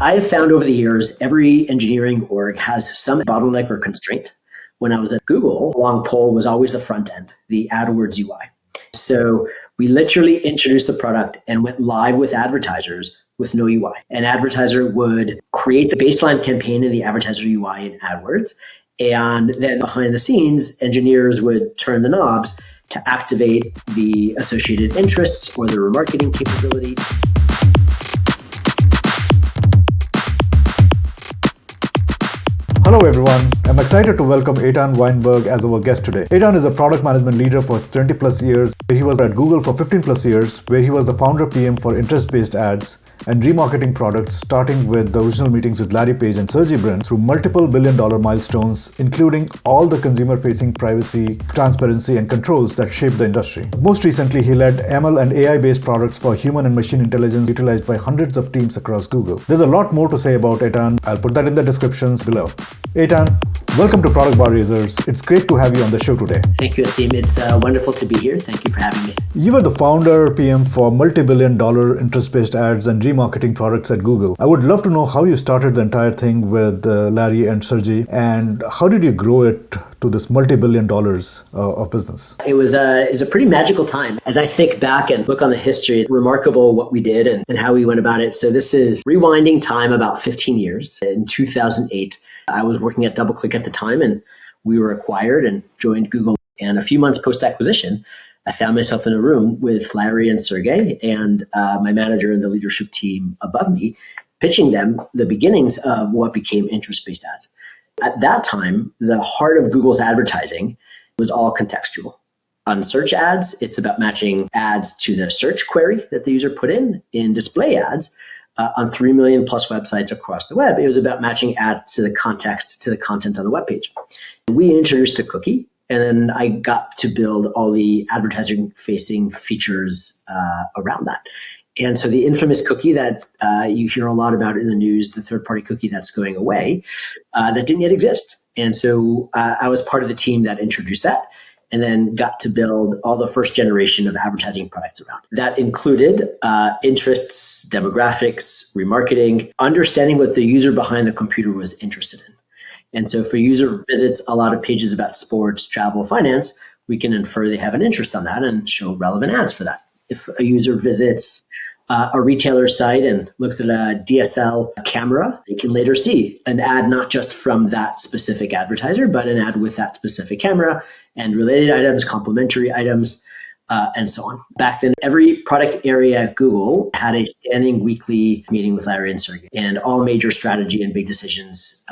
I've found over the years, every engineering org has some bottleneck or constraint. When I was at Google, long pole was always the front end, the AdWords UI. So we literally introduced the product and went live with advertisers with no UI. An advertiser would create the baseline campaign in the advertiser UI in AdWords. And then behind the scenes, engineers would turn the knobs to activate the associated interests or the remarketing capability. Hello everyone, I'm excited to welcome Aitan Weinberg as our guest today. Aitan is a product management leader for 20 plus years. He was at Google for 15 plus years, where he was the founder PM for Interest-Based Ads and Remarketing products, starting with the original meetings with Larry Page and Sergey Brin through multiple billion-dollar milestones, including all the consumer-facing privacy, transparency, and controls that shaped the industry. Most recently, he led ML and AI-based products for human and machine intelligence utilized by hundreds of teams across Google. There's a lot more to say about Aitan. I'll put that in the descriptions below. Aitan, welcome to Product Bar Raisers. It's great to have you on the show today. Thank you, Aseem. It's wonderful to be here. Thank you for having me. You were the founder, PM for multi-billion-dollar interest-based ads and remarketing products at Google. I would love to know how you started the entire thing with Larry and Sergey, and how did you grow it to this multi-billion dollars of business? It was a pretty magical time. As I think back and look on the history, it's remarkable what we did and how we went about it. So this is rewinding time about 15 years. In 2008, I was working at DoubleClick at the time, and we were acquired and joined Google. And a few months post-acquisition, I found myself in a room with Larry and Sergey and my manager and the leadership team above me, pitching them the beginnings of what became interest-based ads. At that time, the heart of Google's advertising was all contextual. On search ads, it's about matching ads to the search query that the user put in. In display ads, on 3 million plus websites across the web, it was about matching ads to the context, to the content on the web page. We introduced a cookie, and then I got to build all the advertising-facing features around that. And so the infamous cookie that you hear a lot about in the news, the third-party cookie that's going away, that didn't yet exist. And so I was part of the team that introduced that, and then got to build all the first generation of advertising products around. That included interests, demographics, remarketing, understanding what the user behind the computer was interested in. And so if a user visits a lot of pages about sports, travel, finance, we can infer they have an interest on that and show relevant ads for that. If a user visits a retailer site and looks at a DSL camera, they can later see an ad not just from that specific advertiser, but an ad with that specific camera and related items, complementary items, and so on. Back then, every product area at Google had a standing weekly meeting with Larry and Sergey, and all major strategy and big decisions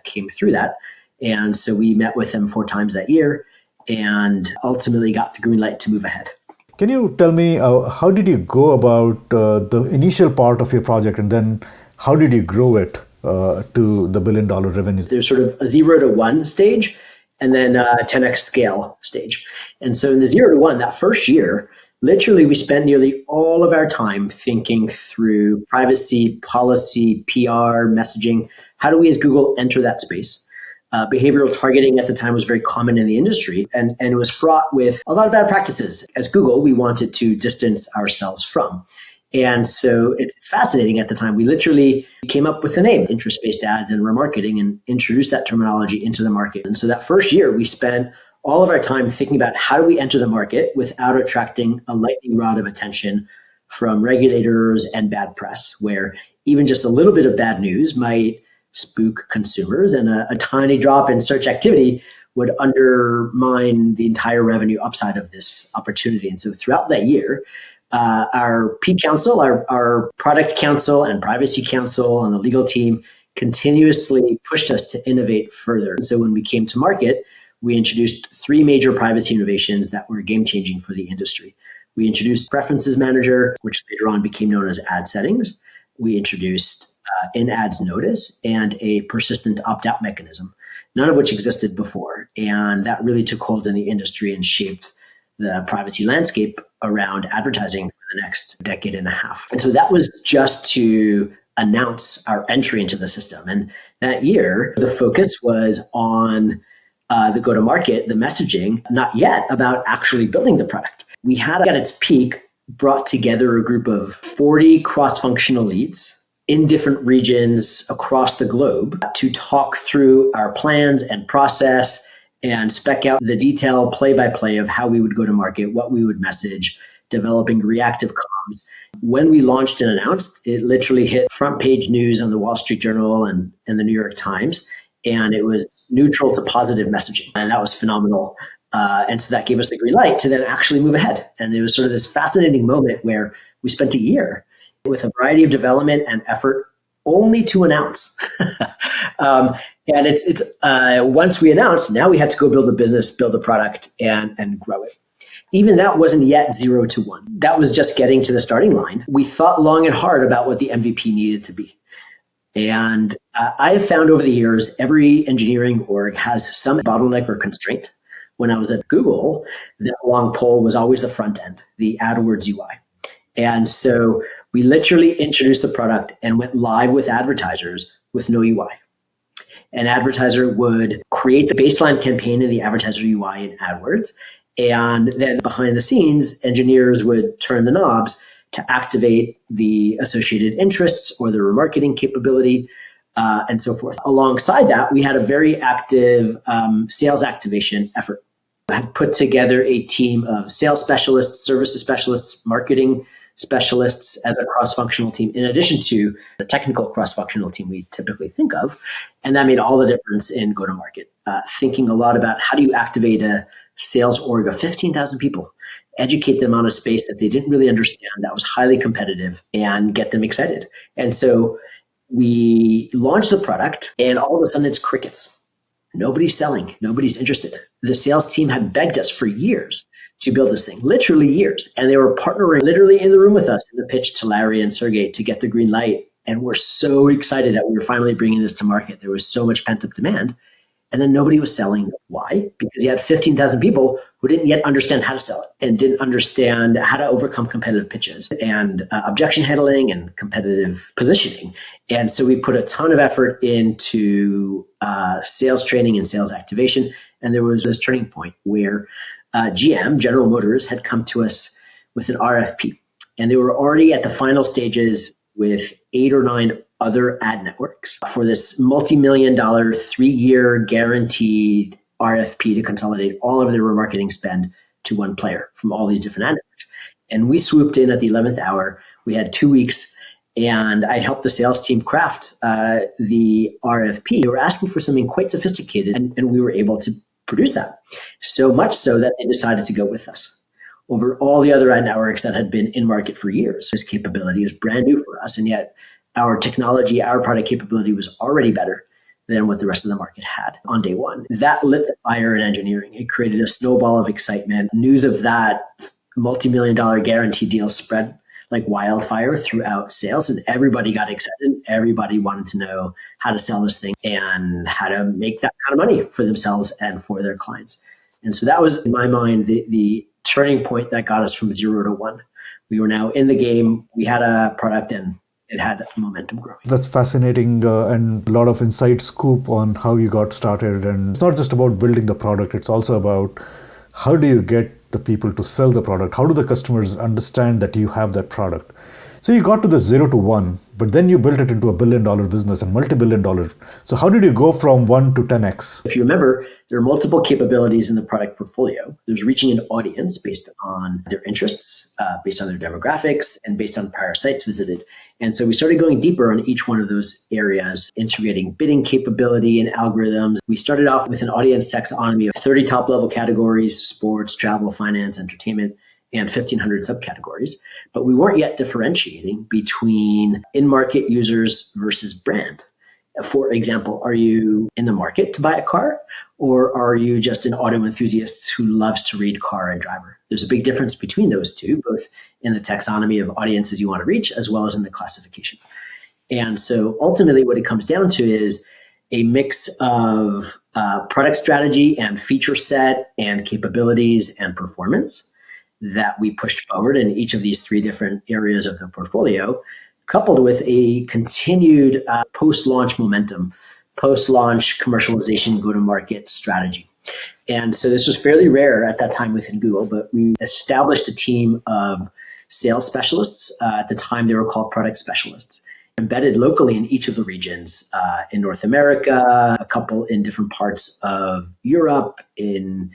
came through that. And so we met with them 4 times that year and ultimately got the green light to move ahead. Can you tell me, how did you go about the initial part of your project, and then how did you grow it to the billion-dollar revenues? There's sort of a 0 to 1 stage, and then a 10x scale stage. And so in the 0 to 1, that first year, literally we spent nearly all of our time thinking through privacy, policy, PR, messaging. How do we as Google enter that space? Behavioral targeting at the time was very common in the industry, and it was fraught with a lot of bad practices. As Google, we wanted to distance ourselves from. And so it's fascinating. At the time, we literally came up with the name Interest-Based Ads and Remarketing and introduced that terminology into the market. And so that first year, we spent all of our time thinking about how do we enter the market without attracting a lightning rod of attention from regulators and bad press, where even just a little bit of bad news might spook consumers, and a tiny drop in search activity would undermine the entire revenue upside of this opportunity. And so throughout that year, our P Council, our product council and privacy council and the legal team continuously pushed us to innovate further. And so when we came to market, we introduced 3 major privacy innovations that were game-changing for the industry. We introduced Preferences Manager, which later on became known as Ad Settings. We introduced in-ads notice and a persistent opt-out mechanism, none of which existed before. And that really took hold in the industry and shaped the privacy landscape around advertising for the next decade and a half. And so that was just to announce our entry into the system. And that year, the focus was on the go-to-market, the messaging, not yet about actually building the product. We had at its peak brought together a group of 40 cross-functional leads in different regions across the globe to talk through our plans and process and spec out the detail play-by-play of how we would go to market, what we would message, developing reactive comms. When we launched and announced, it literally hit front page news on the Wall Street Journal and the New York Times, and it was neutral to positive messaging, and that was phenomenal. And so that gave us the green light to then actually move ahead. And it was sort of this fascinating moment where we spent a year with a variety of development and effort only to announce. And it's once we announced, now we had to go build a business, build a product, and grow it. Even that wasn't yet 0 to 1. That was just getting to the starting line. We thought long and hard about what the MVP needed to be. And I have found over the years, every engineering org has some bottleneck or constraint. When I was at Google, that long pole was always the front end, the AdWords UI. And so we literally introduced the product and went live with advertisers with no UI. An advertiser would create the baseline campaign in the advertiser UI in AdWords. And then behind the scenes, engineers would turn the knobs to activate the associated interests or the remarketing capability and so forth. Alongside that, we had a very active sales activation effort. I had put together a team of sales specialists, services specialists, marketing specialists as a cross-functional team, in addition to the technical cross-functional team we typically think of. And that made all the difference in go-to-market, thinking a lot about how do you activate a sales org of 15,000 people, educate them on a space that they didn't really understand, that was highly competitive, and get them excited. And so we launched the product, and all of a sudden it's crickets. Nobody's selling. Nobody's interested. The sales team had begged us for years to build this thing, literally years. And they were partnering literally in the room with us in the pitch to Larry and Sergey to get the green light. And we're so excited that we were finally bringing this to market. There was so much pent-up demand. And then nobody was selling. Why? Because you had 15,000 people who didn't yet understand how to sell it and didn't understand how to overcome competitive pitches and objection handling and competitive positioning. And so we put a ton of effort into sales training and sales activation. And there was this turning point where GM, General Motors, had come to us with an RFP. And they were already at the final stages with 8 or 9 other ad networks for this multi-million-dollar 3-year guaranteed RFP to consolidate all of their remarketing spend to one player from all these different ad networks. And we swooped in at the 11th hour. We had 2 weeks, and I helped the sales team craft the RFP. They were asking for something quite sophisticated, and we were able to produce that. So much so that they decided to go with us over all the other ad networks that had been in market for years. This capability is brand new for us, and yet our technology, our product capability was already better than what the rest of the market had on day one. That lit the fire in engineering. It created a snowball of excitement. News of that multi-million-dollar guarantee deal spread like wildfire throughout sales, and everybody got excited. Everybody wanted to know how to sell this thing and how to make that kind of money for themselves and for their clients. And so that was, in my mind, the turning point that got us from 0 to 1. We were now in the game. We had a product, and it had momentum growing. That's fascinating and a lot of inside scoop on how you got started. And it's not just about building the product. It's also about how do you get the people to sell the product? How do the customers understand that you have that product? So you got to the 0 to 1, but then you built it into $1 billion business and multi-billion dollar. So how did you go from 1 to 10x? If you remember, there are multiple capabilities in the product portfolio. There's reaching an audience based on their interests, based on their demographics, and based on prior sites visited. And so we started going deeper on each one of those areas, integrating bidding capability and algorithms. We started off with an audience taxonomy of 30 top-level categories: sports, travel, finance, entertainment, and 1,500 subcategories. But we weren't yet differentiating between in-market users versus brand. For example, are you in the market to buy a car, or are you just an auto enthusiast who loves to read Car and Driver? There's a big difference between those two, both in the taxonomy of audiences you want to reach, as well as in the classification. And so ultimately what it comes down to is a mix of product strategy and feature set and capabilities and performance that we pushed forward in each of these 3 different areas of the portfolio, coupled with a continued post-launch momentum, post-launch commercialization go-to-market strategy. And so this was fairly rare at that time within Google, but we established a team of sales specialists. At the time, they were called product specialists. embedded locally in each of the regions, in North America, a couple in different parts of Europe, in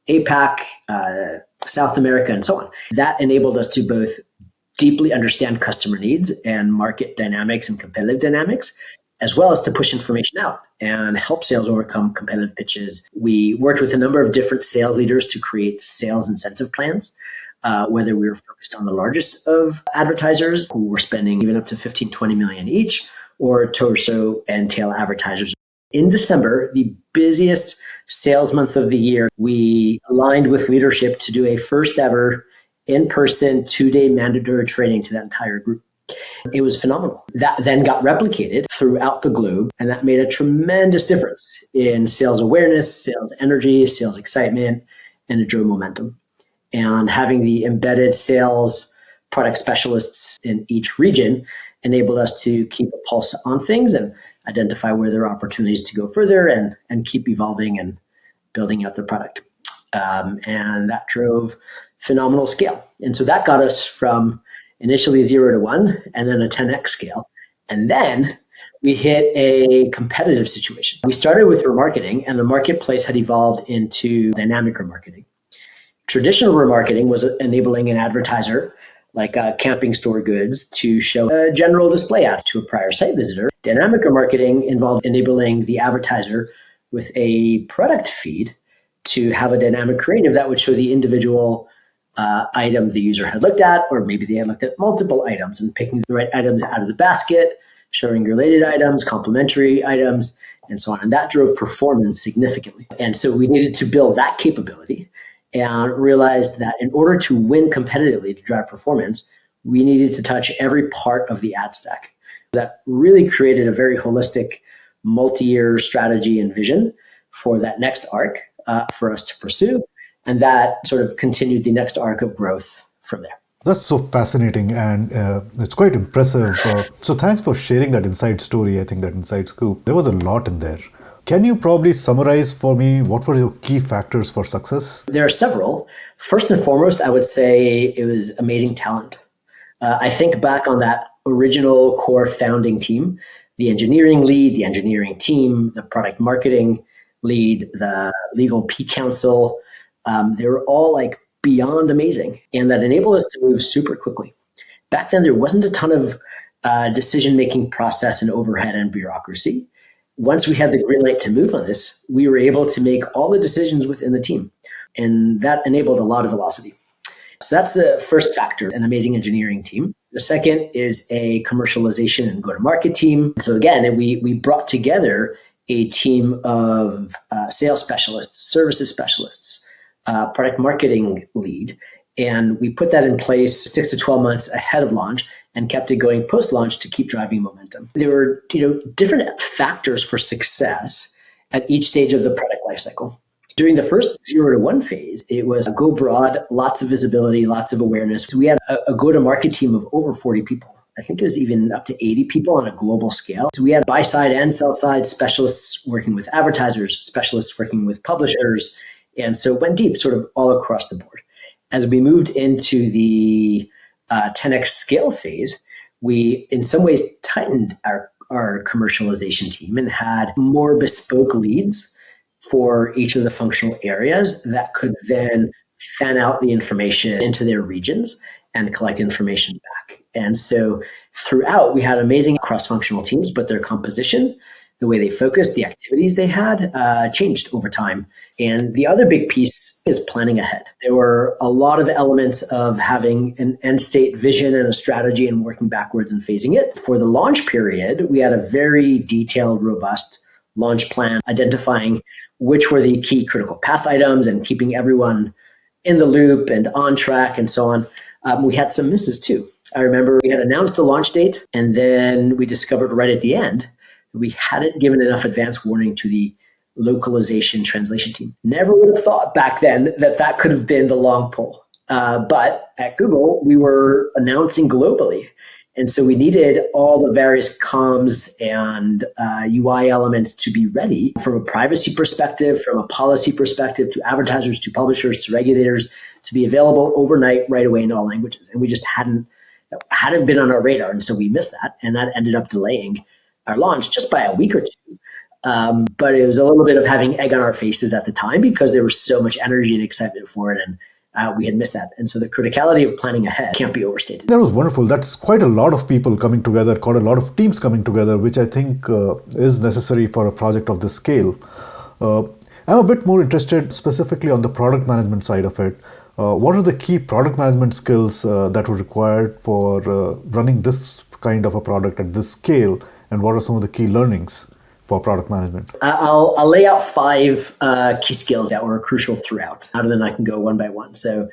APAC, South America, and so on. That enabled us to both deeply understand customer needs and market dynamics and competitive dynamics, as well as to push information out and help sales overcome competitive pitches. We worked with a number of different sales leaders to create sales incentive plans, whether we were focused on the largest of advertisers who were spending even up to 15, 20 million each, or torso and tail advertisers. In December, the busiest sales month of the year, we aligned with leadership to do a first ever in-person 2-day mandatory training to that entire group. It was phenomenal. That then got replicated throughout the globe, and that made a tremendous difference in sales awareness, sales energy, sales excitement, and it drove momentum. And having the embedded sales product specialists in each region enabled us to keep a pulse on things and identify where there are opportunities to go further and keep evolving and building out the product. And that drove phenomenal scale. And so that got us from initially 0 to 1 and then a 10x scale. And then we hit a competitive situation. We started with remarketing, and the marketplace had evolved into dynamic remarketing. Traditional remarketing was enabling an advertiser like camping store goods to show a general display ad to a prior site visitor. Dynamic remarketing involved enabling the advertiser with a product feed to have a dynamic creative that would show the individual item the user had looked at, or maybe they had looked at multiple items and picking the right items out of the basket, showing related items, complementary items, and so on. And that drove performance significantly. And so we needed to build that capability and realized that in order to win competitively to drive performance, we needed to touch every part of the ad stack. That really created a very holistic multi-year strategy and vision for that next arc for us to pursue. And that sort of continued the next arc of growth from there. That's so fascinating, and it's quite impressive. So thanks for sharing that inside story. I think that inside scoop. There was a lot in there. Can you probably summarize for me what were your key factors for success? There are several. First and foremost, I would say it was amazing talent. I think back on that original core founding team, the engineering lead, the engineering team, the product marketing lead, the legal P council. They were all like beyond amazing, and that enabled us to move super quickly. Back then, there wasn't a ton of decision-making process and overhead and bureaucracy. Once we had the green light to move on this, we were able to make all the decisions within the team, and that enabled a lot of velocity. So that's the first factor, an amazing engineering team. The second is a commercialization and go-to-market team. So again, we brought together a team of sales specialists, services specialists, product marketing lead, and we put that in place 6 to 12 months ahead of launch and kept it going post-launch to keep driving momentum. There were different factors for success at each stage of the product lifecycle. During the first 0 to 1 phase, it was go broad, lots of visibility, lots of awareness. So we had a go-to-market team of over 40 people. I think it was even up to 80 people on a global scale. So we had buy-side and sell-side specialists working with advertisers, specialists working with publishers, and so it went deep sort of all across the board. As we moved into the 10x scale phase, we in some ways tightened our commercialization team and had more bespoke leads for each of the functional areas that could then fan out the information into their regions and collect information back. And so throughout, we had amazing cross-functional teams, but their composition, the way they focused, the activities they had changed over time. And the other big piece is planning ahead. There were a lot of elements of having an end state vision and a strategy and working backwards and phasing it. For the launch period, we had a very detailed, robust launch plan, identifying which were the key critical path items and keeping everyone in the loop and on track and so on. We had some misses too. I remember we had announced a launch date, and then we discovered right at the end we hadn't given enough advance warning to the localization translation team. Never would have thought back then that could have been the long pull. But at Google, we were announcing globally. And so we needed all the various comms and UI elements to be ready from a privacy perspective, from a policy perspective, to advertisers, to publishers, to regulators, to be available overnight, right away in all languages. And we just hadn't hadn't been on our radar. And so we missed that. And that ended up delaying our launch just by a week or two. But it was a little bit of having egg on our faces at the time because there was so much energy and excitement for it. And we had missed that. And so the criticality of planning ahead can't be overstated. That was wonderful. That's quite a lot of people coming together, quite a lot of teams coming together, which I think is necessary for a project of this scale. I'm a bit more interested specifically on the product management side of it. What are the key product management skills that were required for running this kind of a product at this scale? And what are some of the key learnings for product management? I'll lay out 5 key skills that were crucial throughout. And then I can go one by one. So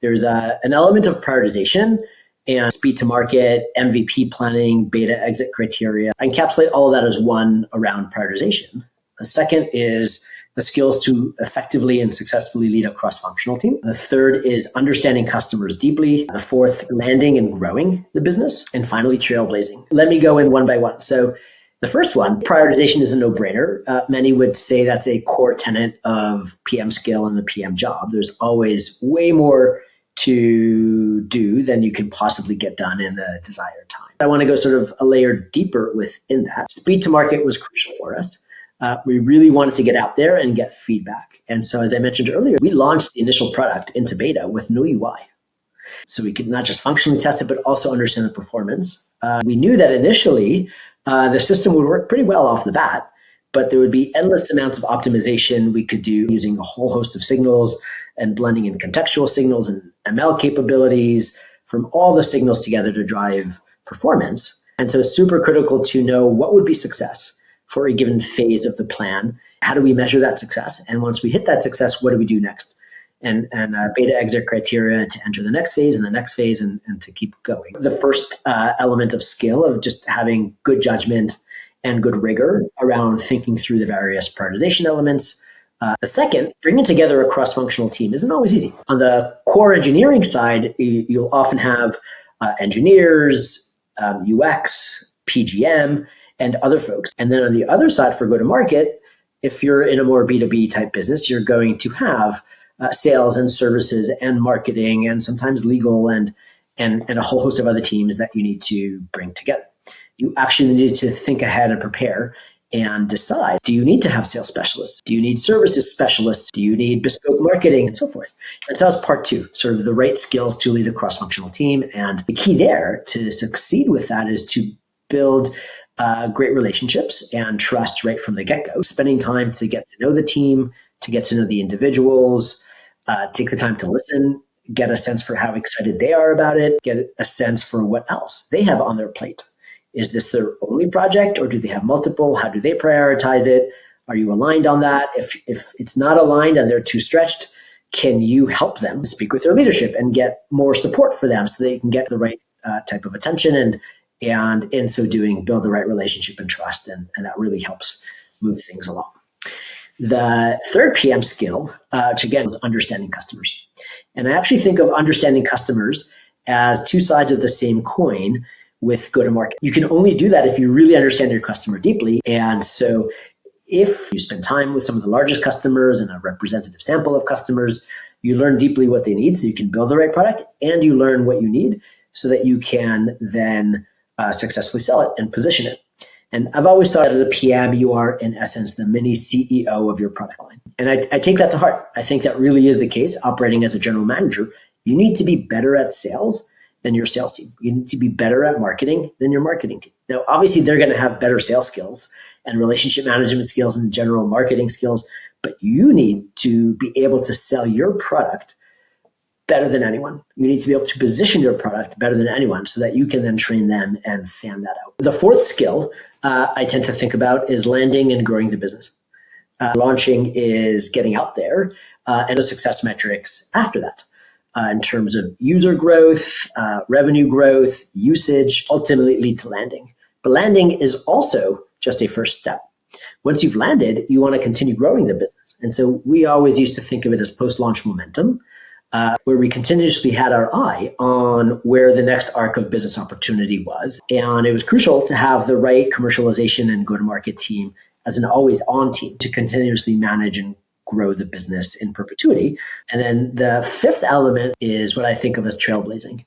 there's an element of prioritization and speed to market, MVP planning, beta exit criteria. I encapsulate all of that as one around prioritization. The second is the skills to effectively and successfully lead a cross-functional team. The third is understanding customers deeply. The fourth, landing and growing the business. And finally, trailblazing. Let me go in one by one. So the first one, prioritization is a no-brainer. Many would say that's a core tenet of PM skill and the PM job. There's always way more to do than you can possibly get done in the desired time. I want to go sort of a layer deeper within that. Speed to market was crucial for us. We really wanted to get out there and get feedback. And so, as I mentioned earlier, we launched the initial product into beta with no UI. So we could not just functionally test it, but also understand the performance. We knew that initially the system would work pretty well off the bat, but there would be endless amounts of optimization we could do using a whole host of signals and blending in contextual signals and ML capabilities from all the signals together to drive performance. And so it's super critical to know what would be success for a given phase of the plan. How do we measure that success? And once we hit that success, what do we do next? And beta exit criteria to enter the next phase and the next phase and to keep going. The first element of skill of just having good judgment and good rigor around thinking through the various prioritization elements. The second, bringing together a cross-functional team isn't always easy. On the core engineering side, you'll often have engineers, UX, PGM, and other folks. And then on the other side for go-to-market, if you're in a more B2B type business, you're going to have sales and services and marketing and sometimes legal and a whole host of other teams that you need to bring together. You actually need to think ahead and prepare and decide, do you need to have sales specialists? Do you need services specialists? Do you need bespoke marketing and so forth? And so that's part 2, sort of the right skills to lead a cross-functional team. And the key there to succeed with that is to build great relationships and trust right from the get-go, spending time to get to know the team, to get to know the individuals, take the time to listen, get a sense for how excited they are about it, get a sense for what else they have on their plate. Is this their only project or do they have multiple? How do they prioritize it? Are you aligned on that? If it's not aligned and they're too stretched, can you help them speak with their leadership and get more support for them so they can get the right type of attention and in so doing, build the right relationship and trust. And that really helps move things along. The third PM skill, which again is understanding customers. And I actually think of understanding customers as 2 sides of the same coin with go-to-market. You can only do that if you really understand your customer deeply. And so if you spend time with some of the largest customers and a representative sample of customers, you learn deeply what they need so you can build the right product, and you learn what you need so that you can then successfully sell it and position it. And I've always thought as a PM, you are in essence the mini CEO of your product line. And I take that to heart. I think that really is the case. Operating as a general manager, you need to be better at sales than your sales team. You need to be better at marketing than your marketing team. Now, obviously, they're going to have better sales skills and relationship management skills and general marketing skills, but you need to be able to sell your product better than anyone. You need to be able to position your product better than anyone so that you can then train them and fan that out. The fourth skill I tend to think about is landing and growing the business. Launching is getting out there and the success metrics after that in terms of user growth, revenue growth, usage, ultimately lead to landing. But landing is also just a first step. Once you've landed, you want to continue growing the business. And so we always used to think of it as post-launch momentum, where we continuously had our eye on where the next arc of business opportunity was. And it was crucial to have the right commercialization and go-to-market team as an always-on team to continuously manage and grow the business in perpetuity. And then the fifth element is what I think of as trailblazing.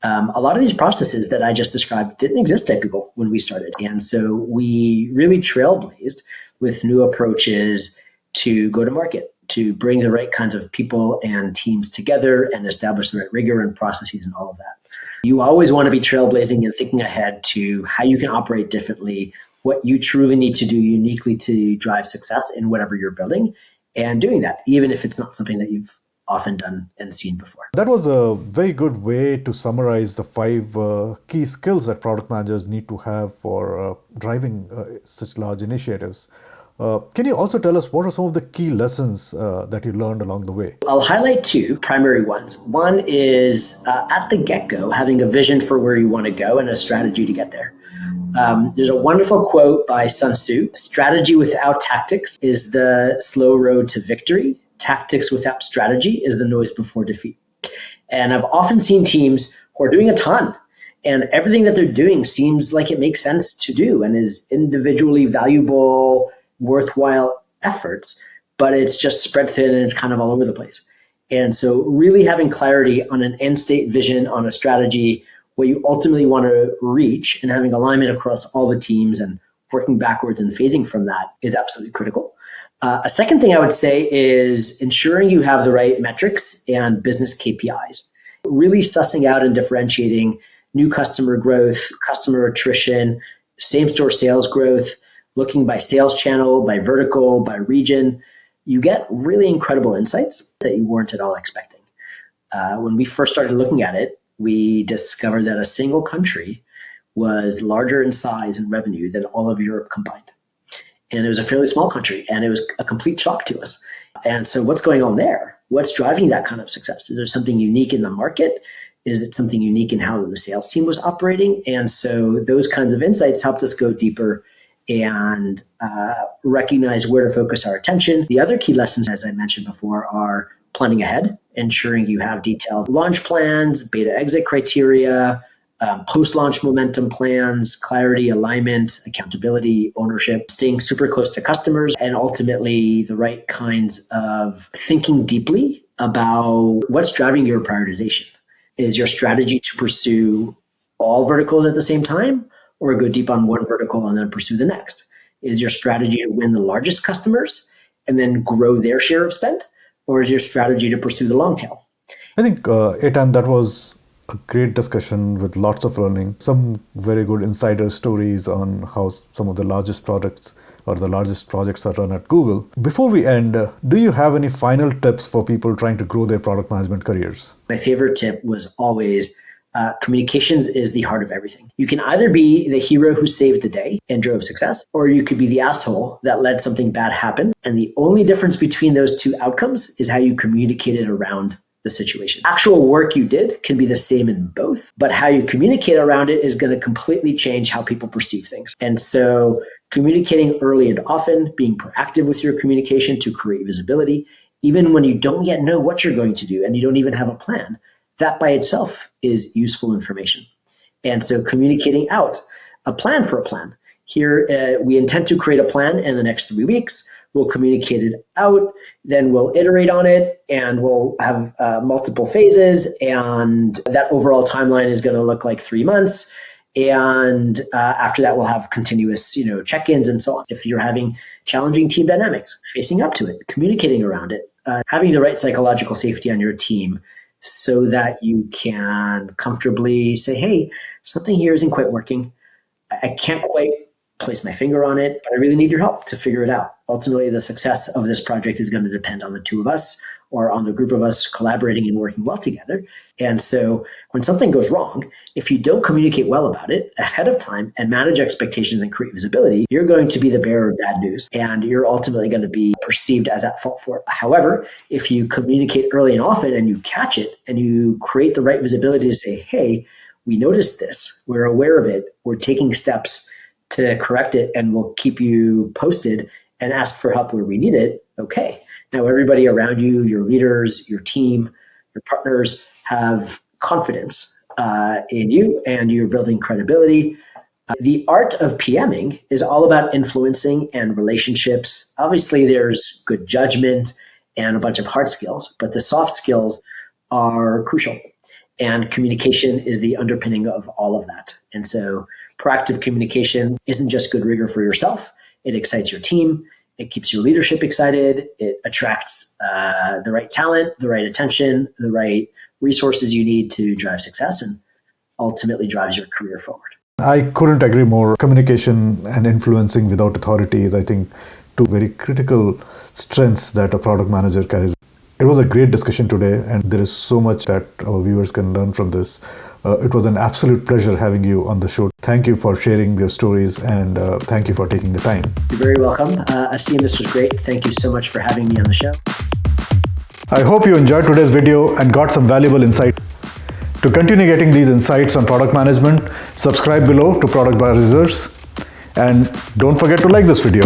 A lot of these processes that I just described didn't exist at Google when we started. And so we really trailblazed with new approaches to go to market, to bring the right kinds of people and teams together and establish the right rigor and processes and all of that. You always want to be trailblazing and thinking ahead to how you can operate differently, what you truly need to do uniquely to drive success in whatever you're building, and doing that, even if it's not something that you've often done and seen before. That was a very good way to summarize the 5 key skills that product managers need to have for driving such large initiatives. Can you also tell us what are some of the key lessons that you learned along the way? I'll highlight 2 primary ones. One is at the get-go, having a vision for where you want to go and a strategy to get there. There's a wonderful quote by Sun Tzu: strategy without tactics is the slow road to victory. Tactics without strategy is the noise before defeat. And I've often seen teams who are doing a ton, and everything that they're doing seems like it makes sense to do and is individually valuable, worthwhile efforts, but it's just spread thin and it's kind of all over the place. And so really having clarity on an end state vision, on a strategy, what you ultimately want to reach, and having alignment across all the teams and working backwards and phasing from that is absolutely critical. A second thing I would say is ensuring you have the right metrics and business KPIs, really sussing out and differentiating new customer growth, customer attrition, same-store sales growth, looking by sales channel, by vertical, by region. You get really incredible insights that you weren't at all expecting. When we first started looking at it, we discovered that a single country was larger in size and revenue than all of Europe combined. And it was a fairly small country, and it was a complete shock to us. And so what's going on there? What's driving that kind of success? Is there something unique in the market? Is it something unique in how the sales team was operating? And so those kinds of insights helped us go deeper and recognize where to focus our attention. The other key lessons, as I mentioned before, are planning ahead, ensuring you have detailed launch plans, beta exit criteria, post-launch momentum plans, clarity, alignment, accountability, ownership, staying super close to customers, and ultimately the right kinds of thinking deeply about what's driving your prioritization. Is your strategy to pursue all verticals at the same time, or go deep on one vertical and then pursue the next? Is your strategy to win the largest customers and then grow their share of spend, or is your strategy to pursue the long tail? I think, Aitan, that was a great discussion with lots of learning, some very good insider stories on how some of the largest products or the largest projects are run at Google. Before we end, do you have any final tips for people trying to grow their product management careers? My favorite tip was always communications is the heart of everything. You can either be the hero who saved the day and drove success, or you could be the asshole that let something bad happen. And the only difference between those two outcomes is how you communicated around the situation. Actual work you did can be the same in both, but how you communicate around it is going to completely change how people perceive things. And so communicating early and often, being proactive with your communication to create visibility, even when you don't yet know what you're going to do and you don't even have a plan, that by itself is useful information. And so communicating out a plan for a plan. Here, we intend to create a plan in the next 3 weeks. We'll communicate it out, then we'll iterate on it, and we'll have multiple phases, and that overall timeline is going to look like 3 months. And after that, we'll have continuous, check-ins and so on. If you're having challenging team dynamics, facing up to it, communicating around it, having the right psychological safety on your team so that you can comfortably say, hey, something here isn't quite working. I can't quite place my finger on it, but I really need your help to figure it out. Ultimately, the success of this project is going to depend on the two of us or on the group of us collaborating and working well together. And so when something goes wrong, if you don't communicate well about it ahead of time and manage expectations and create visibility, you're going to be the bearer of bad news, and you're ultimately going to be perceived as at fault for it. However, if you communicate early and often and you catch it and you create the right visibility to say, hey, we noticed this, we're aware of it, we're taking steps to correct it, and we'll keep you posted and ask for help where we need it. Okay. Now everybody around you, your leaders, your team, your partners have confidence in you, and you're building credibility. The art of PMing is all about influencing and relationships. Obviously, there's good judgment and a bunch of hard skills, but the soft skills are crucial. And communication is the underpinning of all of that. And so proactive communication isn't just good rigor for yourself. It excites your team. It keeps your leadership excited. It attracts the right talent, the right attention, the right resources you need to drive success, and ultimately drives your career forward. I couldn't agree more. Communication and influencing without authority is, I think, two very critical strengths that a product manager carries. It was a great discussion today, and there is so much that our viewers can learn from this. It was an absolute pleasure having you on the show. Thank you for sharing your stories, and thank you for taking the time. You're very welcome. Aseem, this was great. Thank you so much for having me on the show. I hope you enjoyed today's video and got some valuable insight. To continue getting these insights on product management, subscribe below to Product Advisors, and don't forget to like this video.